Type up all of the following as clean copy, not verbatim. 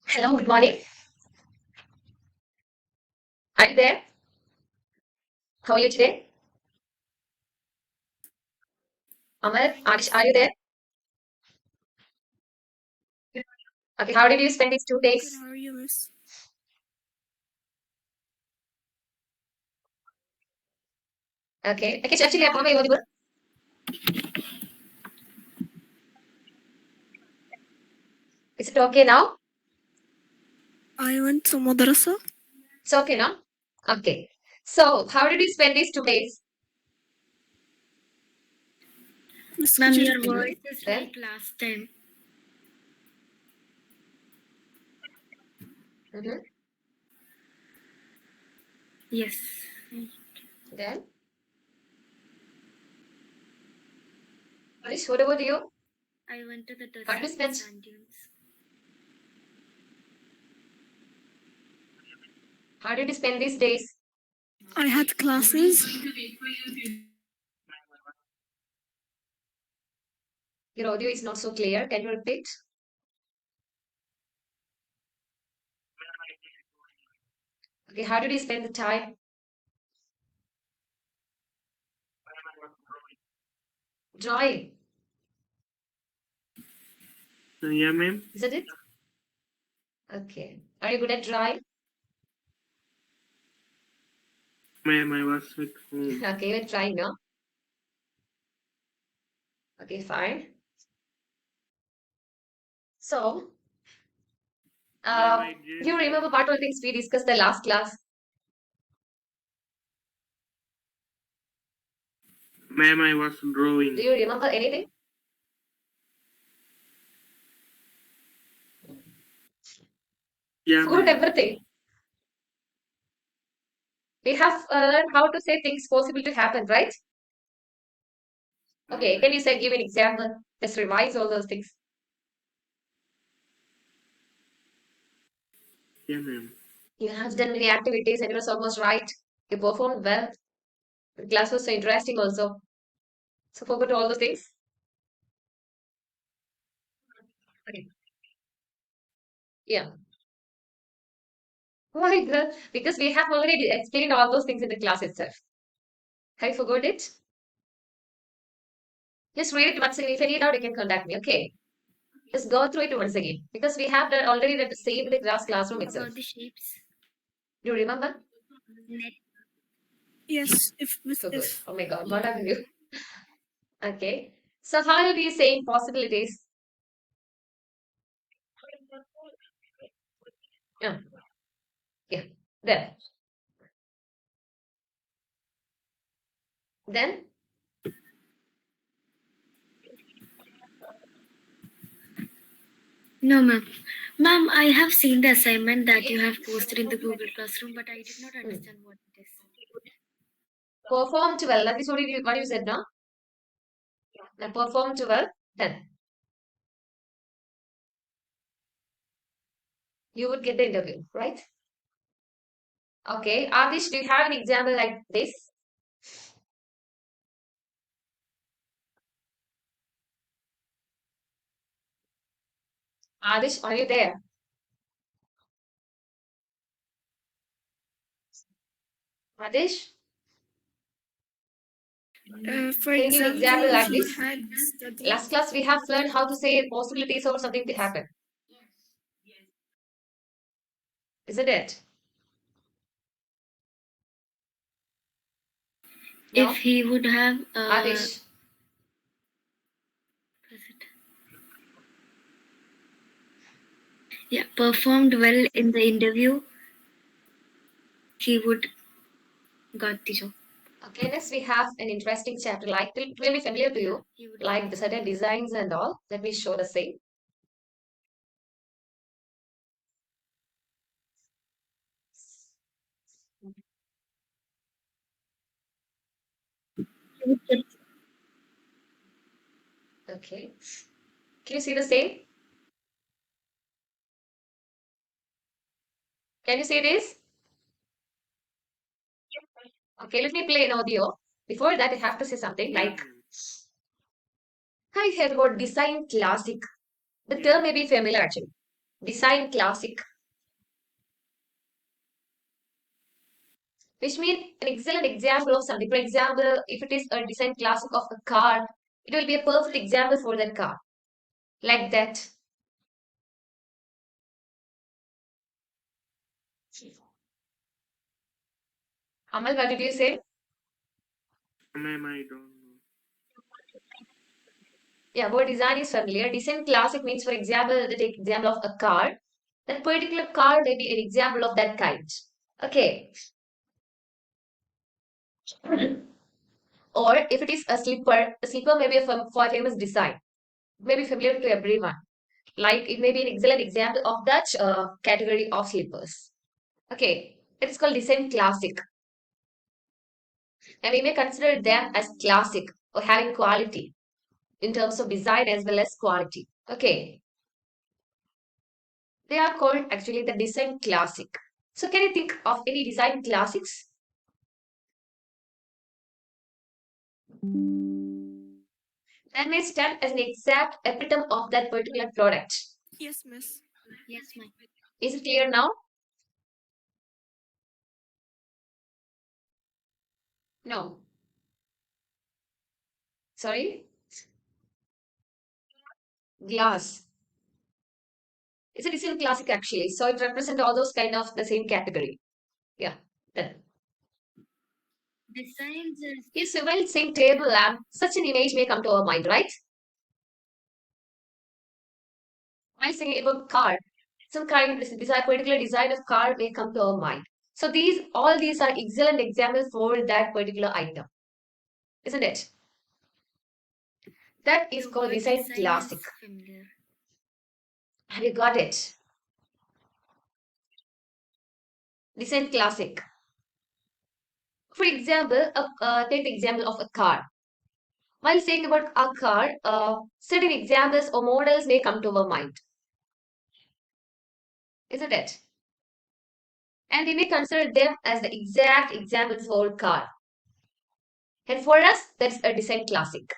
Hello, good morning. Are you there? How are you today? Amar, are you there? Okay, how did you spend these two Good, days? how are you, miss? Okay, actually, am I audible? Is it okay now? I went to madrasa. It's okay now? Okay. So, how did you spend these 2 days? Miss, Ma'am, could you your repeat? voice is Then? like last time. Mm-hmm. Yes. Then? Harish, what about you? I went to the How did you tertiary spend? sand dunes. How did you spend these days? I had classes. Your audio is not so clear. Can you repeat? Okay, how did you spend the time? Drawing. Yeah, ma'am. Isn't it? Okay. Are you good at drawing? Ma'am, I was at home. Okay, you're trying now. Okay, fine. So, Ma'am, I you didn't remember get what all things we discussed the last class? Ma'am, I was Do drawing. you remember anything? Yeah, Forgot ma'am. everything. We have learned how to say things possible to happen, right? No, Okay, can you ma'am. say give an example? Just revise all those things. Yeah, ma'am. You have done many activities and it was almost right. You performed well. The class was so interesting also. So forgot all those things. Okay. Yeah. Why? Because we have already explained all those things in the class itself. Have you forgot it? Just read it once again. If you need out, you can contact me. Okay. Just go through it once again. Because we have done already the same in the classroom itself. About the shapes. Do you remember? Net. Yes, if So good. if Oh my God, what happened to you? Okay. So how will you say possibilities? Yeah. Yeah. Then. Then. No, ma'am. Ma'am, I have seen the assignment that you have posted in the Google Classroom, but I did not Hmm. understand what it is. Performed well. That is what you said now. Now performed well. Then you would get the interview, right? Okay. Adish, do you have an example like this? Adish, are you there? Adish, for can you give an example, example if like you this? had studied, Last class we have learned how to say possibilities or something to happen. Isn't it? If No? he would have Adish. performed well in the interview, he would got the job. Okay, next we have an interesting chapter like it will be familiar to Yeah, you, he would like got the the certain job. designs and all. Let me show the same. He would get. Okay. Can you see the same? Can you see this? Okay, let me play an audio. Before that, I have to say something Yeah, like ma'am. I heard about design classic. The Yeah, term may be ma'am. familiar actually. design classic, which means an excellent example of something. For example, if it is a design classic of a car, it will be a perfect example for that car. Like that. Amal, what did you say? Ma'am, I don't know. Yeah, word design is familiar. Design classic means, for example, take example of a car. That particular car may be an example of that kind. Okay. Or if it is a slipper may be for a famous design. May be familiar to everyone. Like it may be an excellent example of that category of slippers. Okay. It's called design classic. And we may consider them as classic or having quality in terms of design as well as quality. Okay. They are called actually the design classic. So can you think of any design classics? That may stand as an exact epitome of that particular product. Yes, miss. Yes, ma'am. Is it clear now? No. Sorry? Glass. It's a design classic actually. So it represents all those kind of the same category. Yeah. Then. Designs are Yes, so while saying table lamp, such an image may come to our mind, right? While saying about car, some kind of design, particular design of car may come to our mind. So all these are excellent examples for that particular item, isn't it? That is the called word design design classic. is familiar. Have you got it? Design classic. For example, take the example of a car. While saying about a car, certain examples or models may come to our mind, isn't it? And we may consider them as the exact examples for car. And for us, that's a design classic,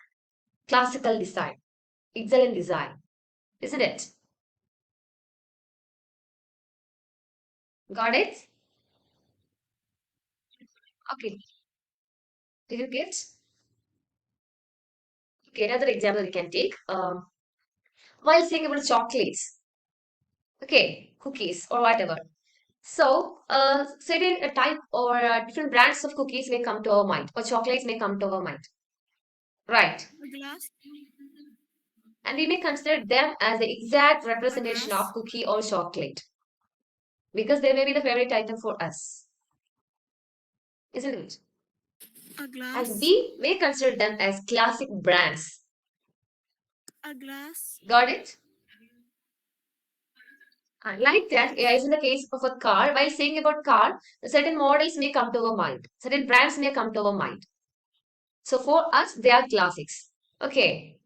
classical design, excellent design, isn't it? Got it? Okay. Did you get? Okay, another example we can take. While saying about chocolates, okay, cookies or whatever. So, certain type or different brands of cookies may come to our mind, or chocolates may come to our mind. Right. A glass. And we may consider them as the exact A representation glass. of cookie or chocolate because they may be the favorite item for us, isn't it? A And glass. we may consider them as classic brands. A glass. Got it? Like that, as in the case of a car, while saying about car, certain models may come to our mind, certain brands may come to our mind. So for us, they are classics. Okay.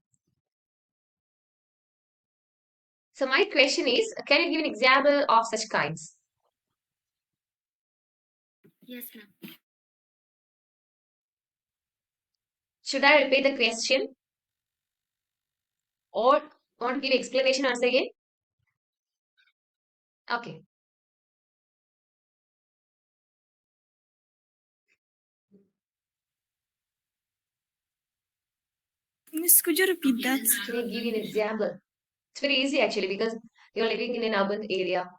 So my question is, can you give an example of such kinds? Yes, ma'am. Should I repeat the question or want to give explanation once again? Okay. Miss, could you repeat that? Can I give you an example? It's very easy actually because you're living in an urban area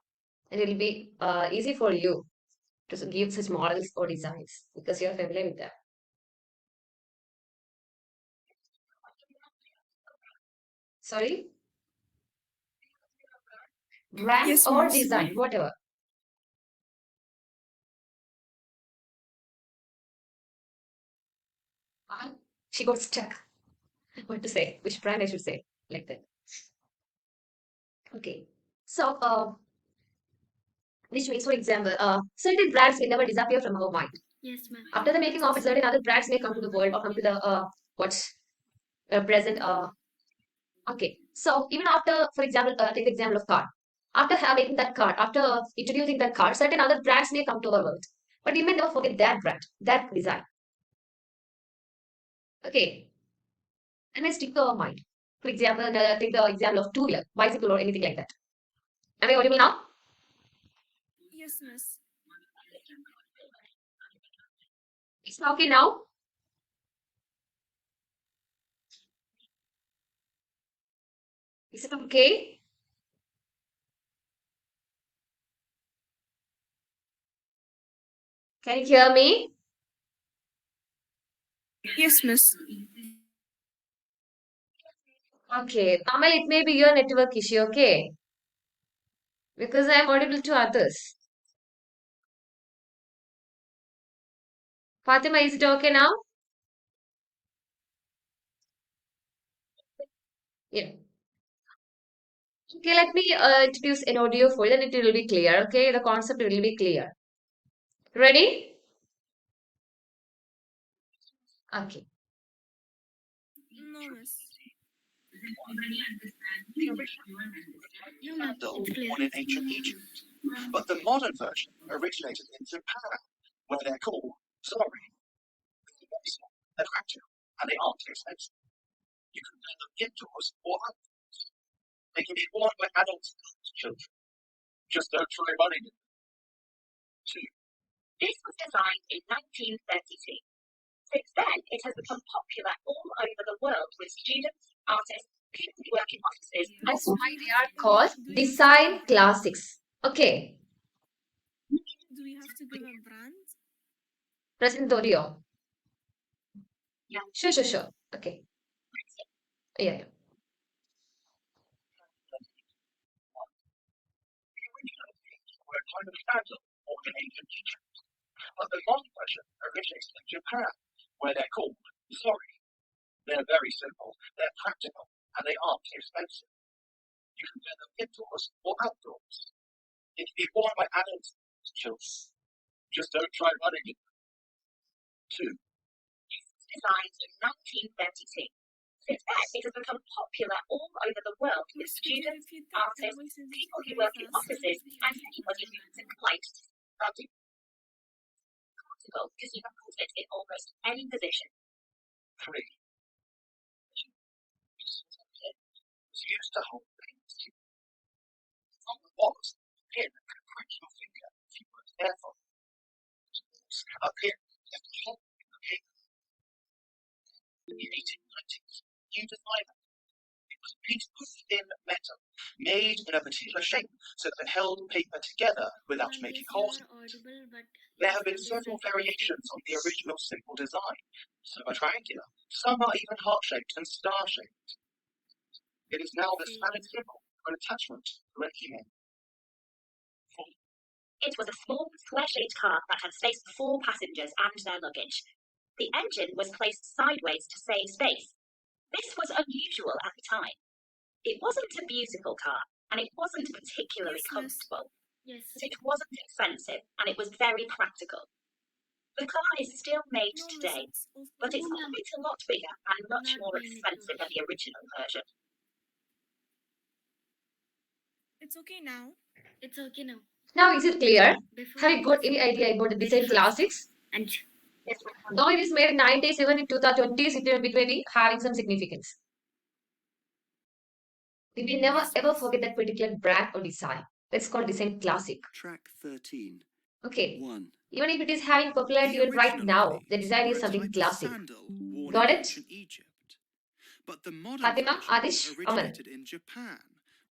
and it will be easy for you to give such models or designs because you're familiar with that. Sorry? Brand Yes, or miss. design, whatever. She got stuck. What to say? Which brand I should say? Like that. Okay. So, which means, for example, certain brands may never disappear from our mind. Yes, ma'am. After the making of it, certain other brands may come to the world or come to the what's present. Okay. So even after, for example, take the example of car. After making that car, after introducing that car, certain other brands may come to our world, but we may never forget that brand, that design. Okay. And may stick to our mind. For example, take the example of two-wheeler, bicycle, or anything like that. Am I audible now? Yes, miss. It's okay now? Is it okay? Can you hear me? Yes, miss. Okay, Amal, it may be your network issue, okay? Because I am audible to others. Fatima, is it okay now? Yeah. Okay, let me introduce an audio for you and it will be clear, okay? The concept will be clear. Ready? Okay. No, miss. No, ma'am. It's clear. Born in ancient Egypt. But the modern version originated in Japan, where they're called sorry, they're practical, and they aren't too expensive. You can wear them indoors or outdoors. They can be worn by adults and children. Just don't try running in them. 2. This was designed in 1932. Since then, it has become popular all over the world with students, artists, people who work in offices, and That's why they are called design classics. Okay. Do we have to give a brand? Present audio. Yeah. Sure. Okay. Yeah. The original things were a kind of sandal born in ancient Egypt. But the modern version originated in Japan, where they're called sorry. They're very simple, they're practical, and they aren't too expensive. You can wear them indoors or outdoors. They can be worn by adults and children. Just don't try running in them. 2. This was designed in 1932. Since then, it has become popular all over the world with Miss, could you students, repeat that? The artists, voice is people who very work in fast. offices, and anybody who's inclined to study. Comfortable because you can put it in almost any position. 3. Was used to hold things. From the box, pin could prick your finger if you weren't careful. A pin left a hole in the paper. In the 1890s, new designer. It was a piece of thin metal made in a particular shape so that it held paper together without Ma'am, making yes, holes. you are audible, but There your have been sound is several very variations on the original simple design. Some are triangular, some are even heart-shaped and star-shaped. It is now the standard symbol for an attachment to an email. 4. It was a small, square-shaped car that had space for 4 passengers and their luggage. The engine was placed sideways to save space. This was unusual at the time. It wasn't a beautiful car, and it wasn't particularly Yes, miss. comfortable. Yes. But it wasn't expensive, and it was very practical. The car is still made No, miss. today, It's also but it's No, ma'am. quite a lot bigger and much Not more my expensive than network. the original version. It's okay now. It's okay now. Now is it clear? Before Have you it got was any idea about the very design fast. classics? And Yes, Though it is made in 90s, even in 2020s, it will be having some significance. We will never Yes, ever miss. forget that particular brand or design. That's called design classic. Track 13. Okay. 1. Even if it is having popularity The even right original now, of the these design were is a something type of classic. sandal worn Got in it? ancient Egypt. But the modern Fatima, version Adish, Aman. originated in Japan,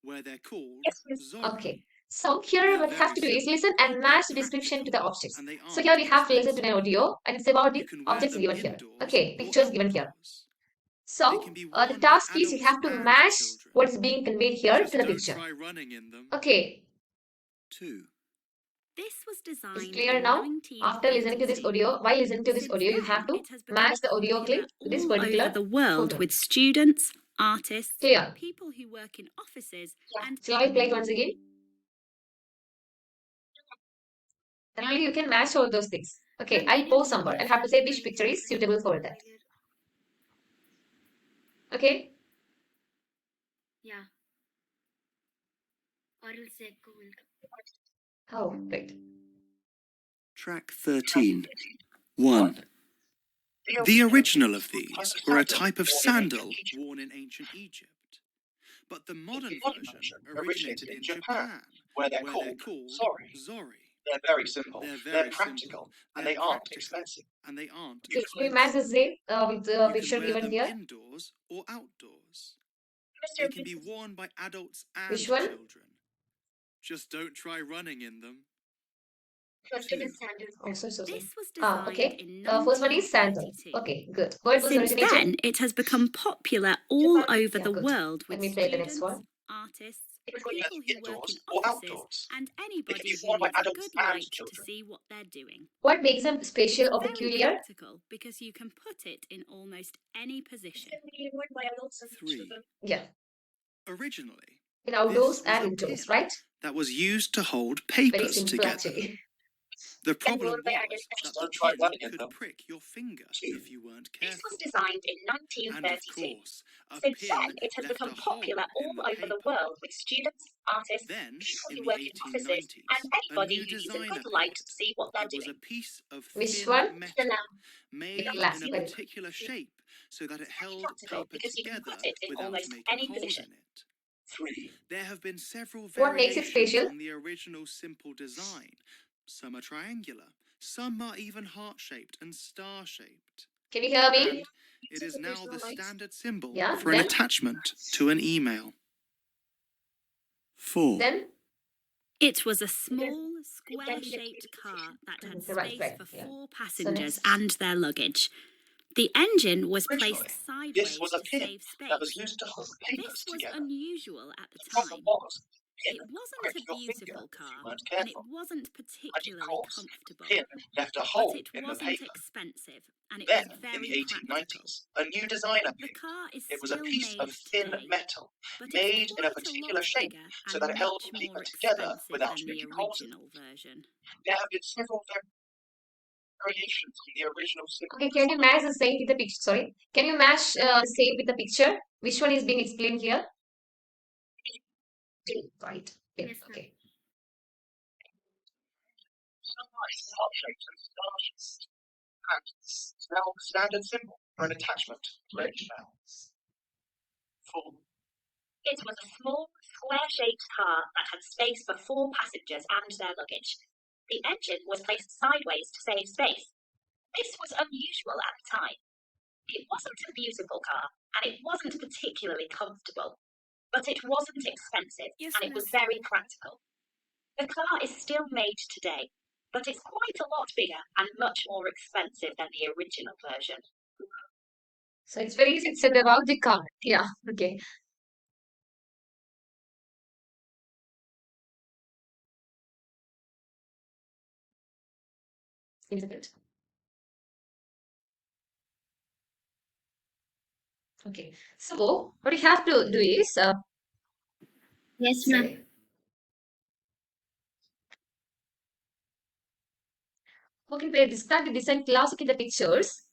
where they're called Yes, miss. zori. Okay. So here They're what you have very to do is simple, listen and they're match the description to the practical, objects. and they So aren't here we too have to listen to expensive. an audio and it's about the You can wear objects them given here. indoors Okay, or pictures given here. outdoors. They So can be the worn by task is you adults have to and match children. what is being conveyed here Just to the don't picture. try running in them. Okay, 2. This was it's designed clear in now. After listening to this 1932. audio, while listening to this Since audio, you then, have to it has become match the audio popular clip to this all over particular the world photo. with students, artists, Clear. people who work in offices, Yeah. and Shall I play it once again? Then only you can match all those things. Okay, Ma'am, I'll can you pause somewhere and have to say which picture is suitable for that. Okay? Yeah. Or else echo will come. Oh, great. Track 13. 1. The original of these were a type of sandal worn in ancient Egypt. But the modern modern version version originated in Japan, where they're where they're called called Zori. Zori. They're very simple. They're They're very practical, simple. and They're they aren't practical, expensive. and they aren't Okay, can you match the expensive. same with the You picture can wear given them here? indoors or outdoors. Mr. They and can be Mrs. worn by adults and Which one? children. Just don't try running in them. Trusted in 2. sandals. Oh, so. This was designed Okay. in First one is sandal. 1932. Okay, good. Where it was Since originated? then, it has become popular all over Yeah, the good. world Let with me play the next students, one. artists, It was people who work indoors in or offices, outdoors. and It can anybody be who worn by lives a adults good and life to children. see what they're doing. What makes them special or Very peculiar? practical because you can put it in almost any position. Worn by adults and 3. children. Yeah, Originally, in outdoors this was and a indoors, pin right? that was used to hold Very papers simple together. actually. The problem worn by was adults. that Don't the try pin running in could them. prick your finger 2. if you weren't This was careful. designed in And of 1932. course, a Since pin then, it has left become a hole popular in all the over the paper. world with students, artists, Then, people in who the work in offices, 1890s, and a anybody new who needs a design good light to appeared. see what they're It was a doing. piece of Which thin one? metal lamp. made glass, in a very good. particular shape so that it held practical paper because you can together put it in without almost making any holes position. in it. 3. There have been several What makes it variations special? on the original simple design. Some are triangular, some are even heart-shaped and star-shaped. Can you hear me? And it is now the standard symbol Yeah, for an then? attachment to an email. 4. Then It was a small, square-shaped car that had Right, space for yeah. 4 passengers next. and their luggage. The engine was Originally, placed sideways This was a to pin save that was space. used to hold papers This was together. unusual at the The problem time. was, pin It wasn't pricked a your finger beautiful if you car, weren't and it careful. wasn't And of particularly course, comfortable. pin left a But hole it in the wasn't paper. expensive, and it Then, was in very the practical. 1890s, a new design The appeared. car is It was a still piece made of thin today, metal, but made it's in a quite a particular lot shape bigger so and that it held much the more paper together expensive without than the making holes in it. original version. There have been several variations on the original symbol. okay, can you match the same with the picture? Sorry, can you match the same with the picture? Which one is being explained here? Right. Yeah, Yes, ma'am. okay. Some are heart-shaped and star-shaped, and it's now the standard symbol for an attachment to an email. 4. It was a small, square-shaped car that had space for 4 passengers and their luggage. The engine was placed sideways to save space. This was unusual at the time. It wasn't a beautiful car, and it wasn't particularly comfortable. But it wasn't expensive, Yes, and it was miss. very practical. The car is still made today, but it's quite a lot bigger and much more expensive than the original version. So it's very easy to say about the car. Yeah, okay. Isn't it? Okay. So what you have to do is Yes, ma'am. sorry. Okay, where describe the design classic in the pictures.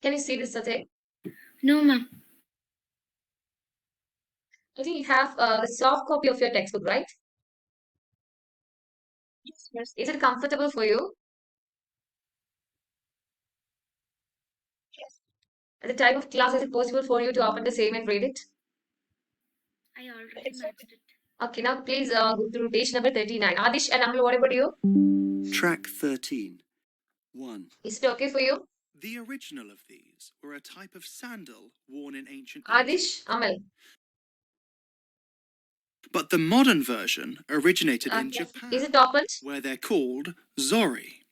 Can you see this, Sajay? No, ma'am. I think you have the soft copy of your textbook, right? Yes, miss. Is it comfortable for you? Yes. At the time of class, is it possible for you to open the same and read it? I already matched it. Okay, now please go to page number 39. Adish and Amal, what about you? Track 13. 1. Is it okay for you? The original of these were a type of sandal worn in ancient Adish, Egypt. Amal. But the modern version originated in Japan, Is it opened? where they're called Zori.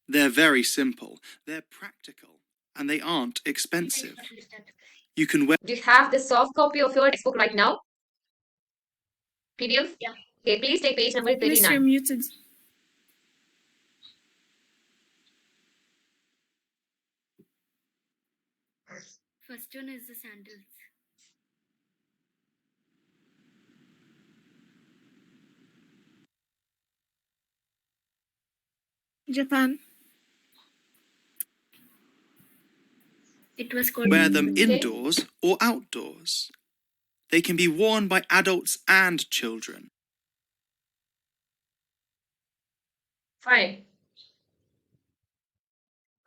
They're very simple, they're practical, and they aren't expensive. You can wear Do you have the soft copy of your textbook right now? PDF? Yeah. Okay, please take page number Miss, you're 39. muted. First one is the sandals. Japan. It was called. wear them Okay. indoors or outdoors. They can be worn by adults and children. Fine.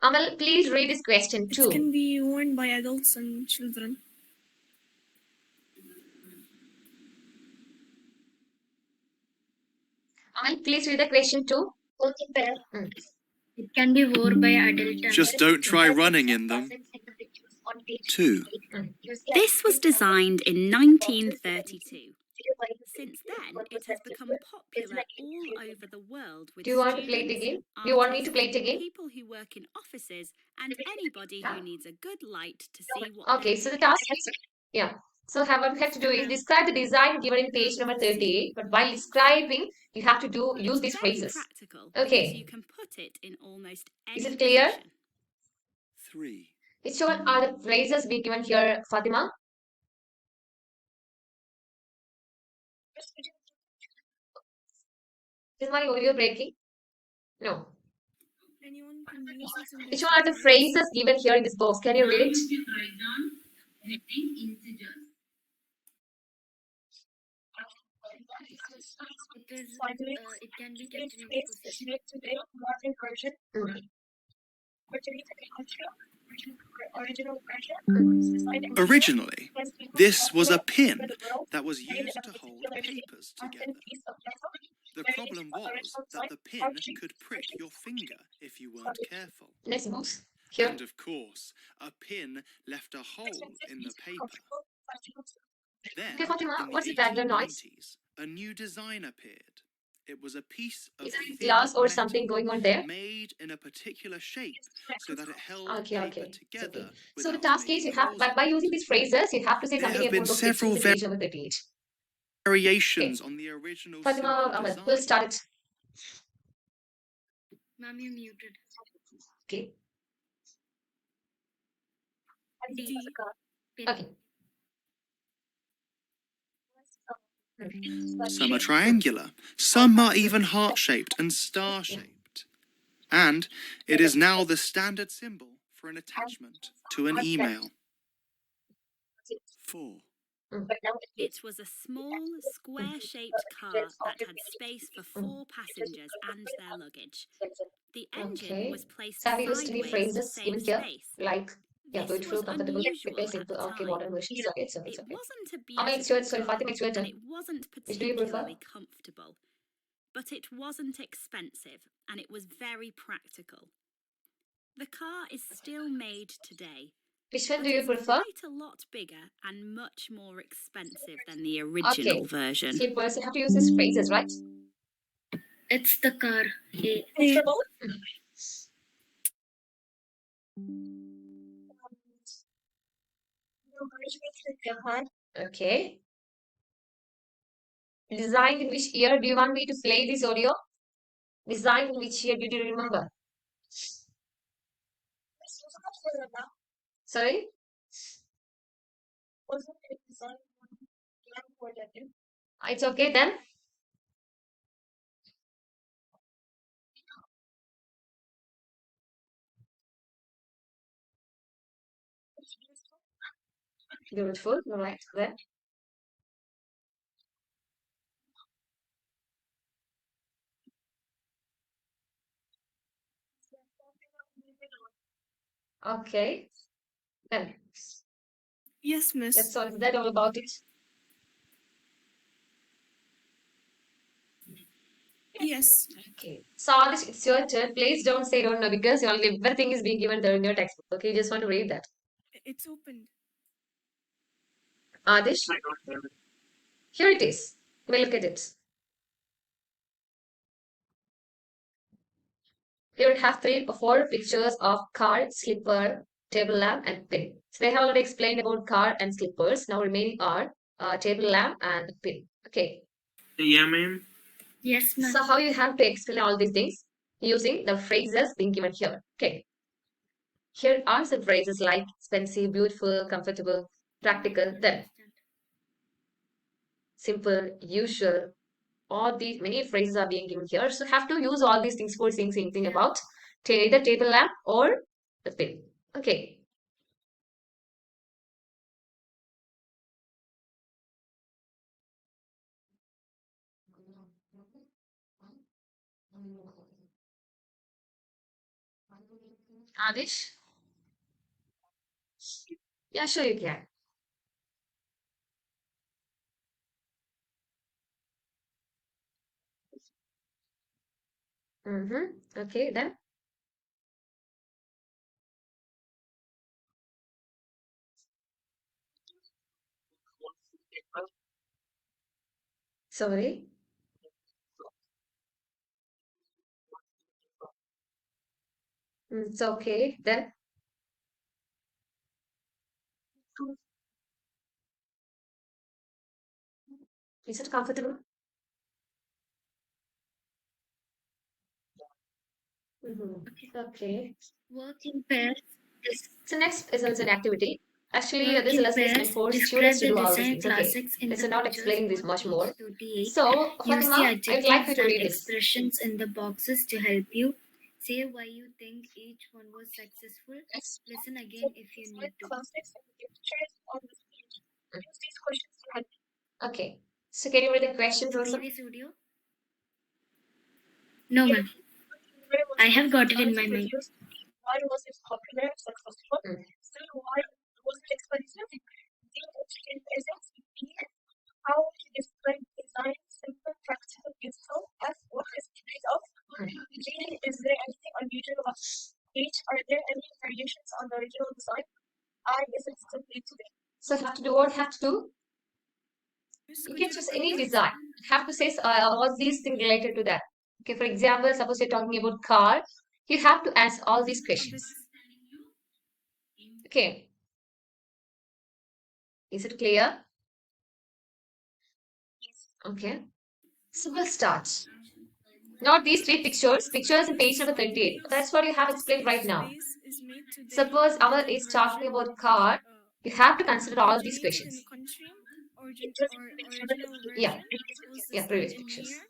Amal, please read this question It too. can be worn by adults and children. Aman, please read the question too. It can be worn by adult and Just don't try running in them. 2. This was designed in 1932. Since then, it has become popular all over the world with Do you want to play it students, again? Do you want me to artists, play it again? people who work in offices, and anybody who needs a good light to see what Okay, they're so the doing. task is, yeah. So what we have to do is describe the design given in page number 38. But while describing, you have to use these Very phrases. practical Okay. because you can put it in almost any Is it clear? position. 3. Which one are the phrases being given here, Fatima? Is my audio breaking? No. Anyone can use it in Which their one are the free time. phrases given here in this box? Can you read it? It can be kept in any position. Originally, this was a pin that was used to hold papers together. The problem was that the pin could prick your finger if you weren't careful. Next box. Here. And of course, a pin left a hole in the paper. Then, Okay, Fatima, in the what's the background noise? 1890s, a new design appeared. It was a piece of Is there thin glass or metal something going on there? made in a particular shape so that it held Okay, paper okay. It's together. okay. So the without task is you making have holes by using these phrases, you have to say There something have been about those several pictures in page number 38. variations on the original Fatima, simple Ahmed, design. we'll start it. Ma'am, you're muted. Okay. D. Okay. Some are triangular, some are even heart-shaped and star-shaped. And it is now the standard symbol for an attachment to an email. 4. It was a small, square-shaped car that had space for 4 passengers and their luggage. The engine Okay. was placed So have you used any sideways to phrases save given here? space. Like, yeah, This beautiful, was comfortable, unusual very at simple. the Okay, time. modern version. It's okay, it's okay. It wasn't a I mean, it's your, beautiful sorry, car, Fatima, it's your and turn. it wasn't Which do you prefer? particularly comfortable. But it wasn't expensive, and it was very practical. The car is still made today, Which one but do you it's prefer? quite a lot bigger and much more expensive than the original version. Slippers, you have to use these phrases, right? It's the car. A. Okay. Designed in which year? Do you want me to play this audio? Designed in which year? Did you remember? Sorry? It's okay then. Beautiful. All right. Then. Okay. Then. Yes, miss. That's all. Is that all about it? Yes. Okay. So Adish, it's your turn. Please don't say don't know because everything is being given there in your textbook. Okay, you just want to read that. It's opened. Adish, I don't have it. here it is. We'll look at it. Here we have 3 or 4 pictures of car, slipper, table lamp, and pin. So they have already explained about car and slippers. Now remaining are table lamp and pin. Okay. Yeah, ma'am. Yes, ma'am. So how you have to explain all these things using the phrases being given here. Okay. Here are some phrases like expensive, beautiful, comfortable, practical, then simple, usual. All these many phrases are being given here. So have to use all these things for saying same thing about either table lamp or the pin. Okay. Adish? Yeah, sure you can. Okay, then. Sorry. It's okay, then. Is it comfortable? Okay. Work in pairs. So next is an activity. Actually, Work this in lesson is meant pairs. for Describe students to the do all these design things. Okay. classics in Let's the not pictures explaining this on much page more. 38. So, Use the Fatima, I'd like adjectives you to and read this. expressions in the boxes to help you. Say why you think each one was successful. Listen again if you need to. Okay. So can you read the questions also? Previous video? No, ma'am. I have got it in my mind. Why was it popular, successful? Mm. Still, why was it expensive? Is it how to describe design, simple, practical, useful? F, what is it made of? G, is there anything unusual about H, are there any variations on the original design? I, is it simply today? So have to do what have to do? Miss, You could can you choose repeat any that? design. Have to say all these things related to that. Okay, for example, suppose you're talking about car, you have to answer all these A bit. questions. Okay. Is it clear? Okay. So we'll start. Not these three pictures. Pictures in page number 38. That's what you have explained right now. Space is made today Suppose in our little is talking version, about car. You have to consider all these originated in questions. country, original Yeah. version was Yeah, designed previous in pictures. here,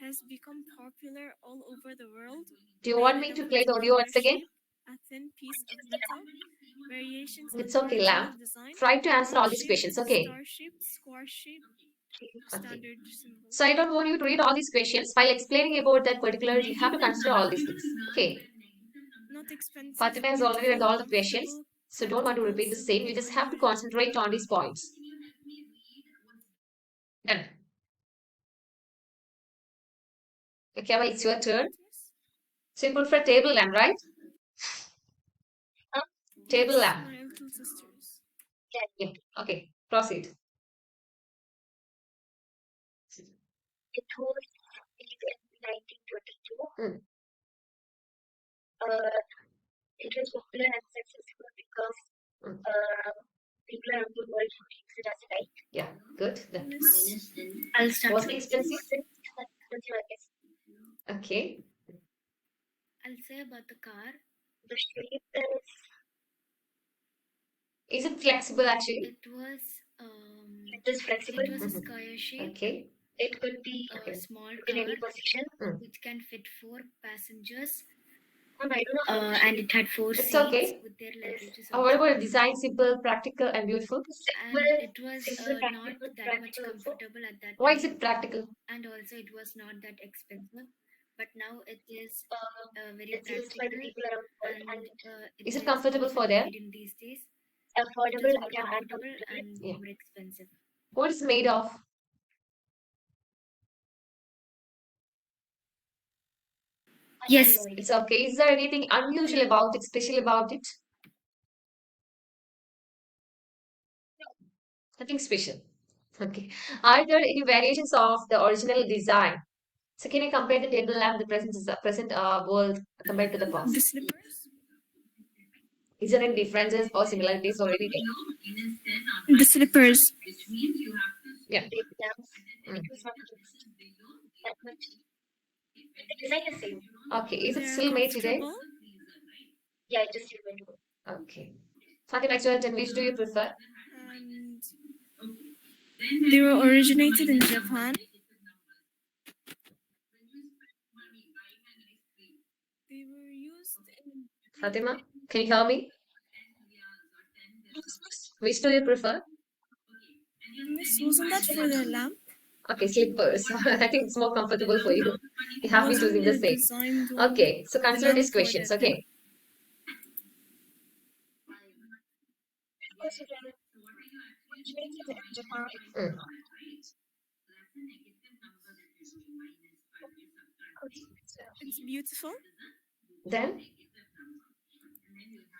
has become popular all over the world. Do you want me Made to of play the audio once again? shape, a thin piece of metal, variations on It's the okay, original Lamb. design, Try to answer all these heart-shaped, questions, okay? star-shaped, square-shaped, Okay. standard symbol. So I don't want you to read all these questions. While explaining about that particular, you have to consider all these things. Okay. Not expensive, Fatima has already read beautiful, all the questions, comfortable, so don't want to practical, repeat the same. simple, You just have to convenient. concentrate on these points. Done. Okay, well, it's your turn. So you put for table lamp, right? Table Yes, lamp. my little sisters. Yeah. Okay, proceed. It was in 1922. Mm. It was popular and successful because Mm. people around the world use it as a bike. Yeah, good. Done. Miss, I'll start. Was it expensive? It's Okay. I'll say about the car. the shape Is it flexible actually? It was flexible. it was a Mhm. square shape. Okay. It could be A Okay. small in any car position. which can fit 4 passengers. And I don't know how much And it had 4 It's seats okay. with their luggages What also. about design? Simple, practical, and beautiful. And it was simple, not practical, that much practical also. comfortable at that Why time. is it practical? And also it was not that expensive. But now it is very It's used by the practical people around the world and and Is it comfortable also for them? made in these days. affordable It is more yeah, and comfortable and Yeah. more expensive. What is made of? Yes. It's okay. Is there anything unusual about it, special about it? Nothing special. Okay. Are there any variations of the original design? So can you compare the table lamp, the present world compared to the past? the slippers. Is there any differences or similarities or anything? The slippers. Yeah. it was not that much. The design is same. Okay. Is it They're still made today? comfortable. Yeah, it just went to Okay. Fatima, next one, which do you prefer? And they were originated in Japan. They were used in Fatima, can you hear me? Which do you prefer? Miss, wasn't that for the lamp? Okay, slippers. I think it's more comfortable for you. You have been Wasn't choosing the it same. designed one Okay, so consider lamp these for questions. the Okay. Mm. It's beautiful. Then,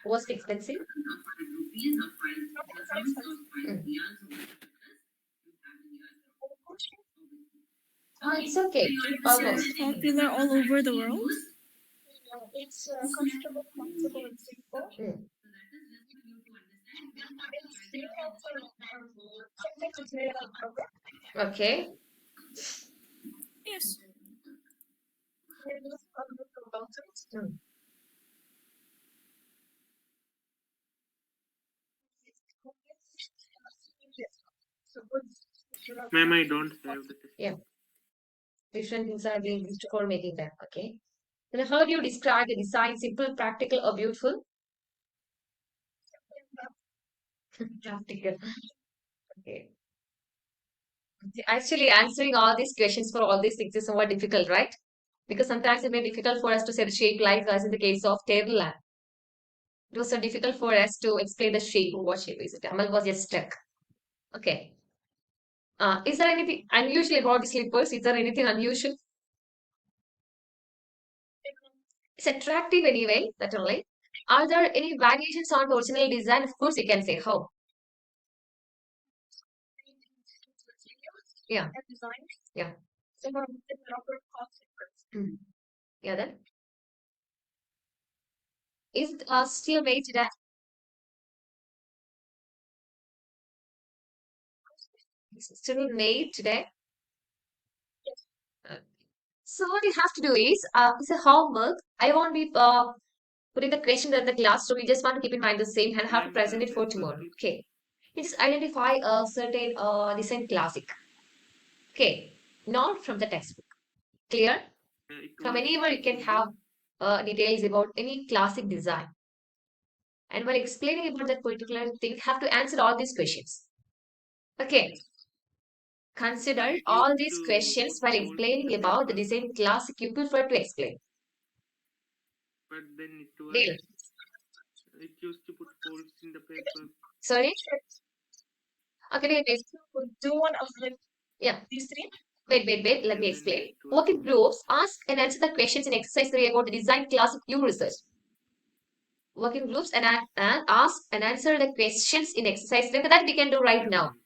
was it expensive? Mm. It's okay. It's Almost. popular all over the world. It's comfortable, flexible, and simple. Mm. Okay. Yes. Mm. Ma'am, I don't have the test. Yeah. Different things are being used for making them. Okay. Then how do you describe the design? Simple, practical, or beautiful? Practical. Okay. Actually, answering all these questions for all these things is somewhat difficult, right? Because sometimes it may be difficult for us to say the shape, like as in the case of tableland. It was so difficult for us to explain the shape. What shape is it? Amal was just stuck. Okay. Is there anything unusual about the slippers? Is there anything unusual? It's attractive anyway, that only. Are there any variations on the original design? Of course, you can say how. Yeah. Yeah. Mm. Yeah, then. Is it still made today? Is it still made today? Uh, So what you have to do is, it's a homework. I won't be putting the question in the class, so we just want to keep in mind the same and have to Ma'am, present it for can you tomorrow. repeat? Okay. Just identify a certain design classic. Okay. Not from the textbook. Clear? It From was anywhere you can have details about any classic design. And while explaining about that particular thing, have to answer all these questions. Okay. Consider it all used these to questions while put holes in explaining the about the paper, design classic you prefer to explain. but then Deal. it used to put holes in the paper. Sorry? Okay, wait. Do one of Yeah. these three. Wait. Let And me then explain. it was Work in groups. Ask and answer the questions in exercise 3 about the design classic you research. Work in groups and ask and answer the questions in exercise 3 that we can do right yeah, now. ma'am.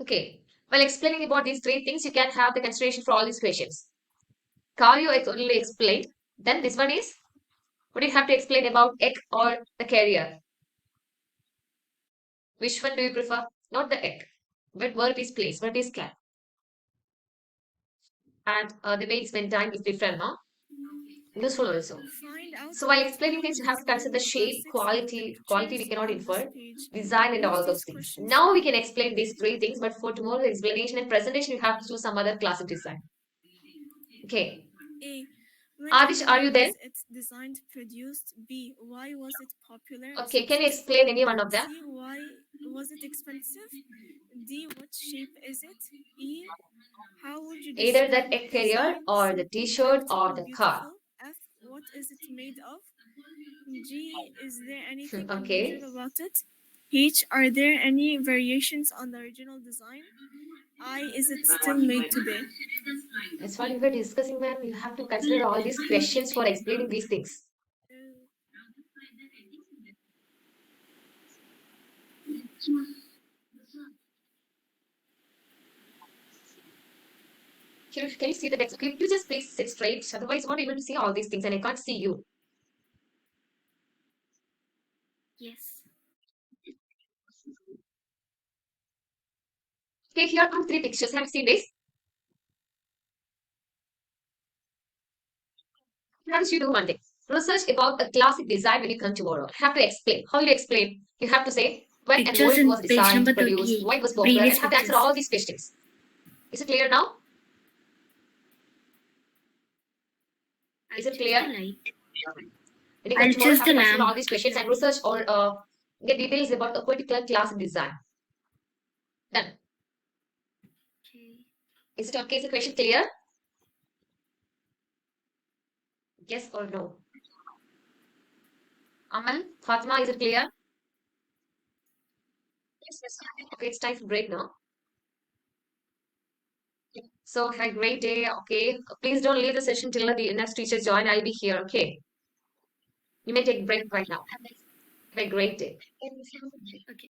Okay. While explaining about these three things, you can have the consideration for all these questions. Cardio already explained. Then this one is, what do you have to explain about egg or the carrier? Which one do you prefer? Not the egg, but where it is placed, where it is kept. And the way it's maintained is different, no? Useful also. Find out So while about explaining how this, you have to design consider the shape, classics and the quality we pictures cannot on this infer, page. design and Use all those these things. questions Now for we can explain these three things, but for tomorrow's explanation and presentation, you have to do some other classic design. Okay. A. When Adish, and are why you there? was it designed, produced? B. Why was it popular? Okay, can you explain any one of them? C. Why was it expensive? D. What shape is it? E. How would you Either describe the egg carrier design? or the Simple, t-shirt or practical, the car. beautiful. F. What is it made of? G. Is there anything Okay. unusual about it? H. Are there any variations on the original design? I. Is it still made today? That's what we were discussing, ma'am. You have to consider all these questions for explaining these things. Can you see the text? Can you just please sit straight? Otherwise, I'm not able to see all these things and I can't see you. Yes. Okay, here are 3 pictures. Have you seen this? How you do one thing? Research about a classic design when you come tomorrow. You have to explain. How will you explain? You have to say when and Pictures where it was in page designed, number produced, 38. why it was popular, and Previous have to answer pictures. all these questions. Is it clear now? Is it Adjust clear? the light. When you come I'll tomorrow, adjust have the to consider all lamp. these questions and research or get details about a particular classic design. Done. Okay. Is it okay? Is the question clear? Yes or no? Amal, Fatima, is it clear? Yes. Okay, it's time for break now. So have a great day. Okay. Please don't leave the session till the next teacher join. I'll be here. Okay. You may take a break right now. Have a great day. Okay.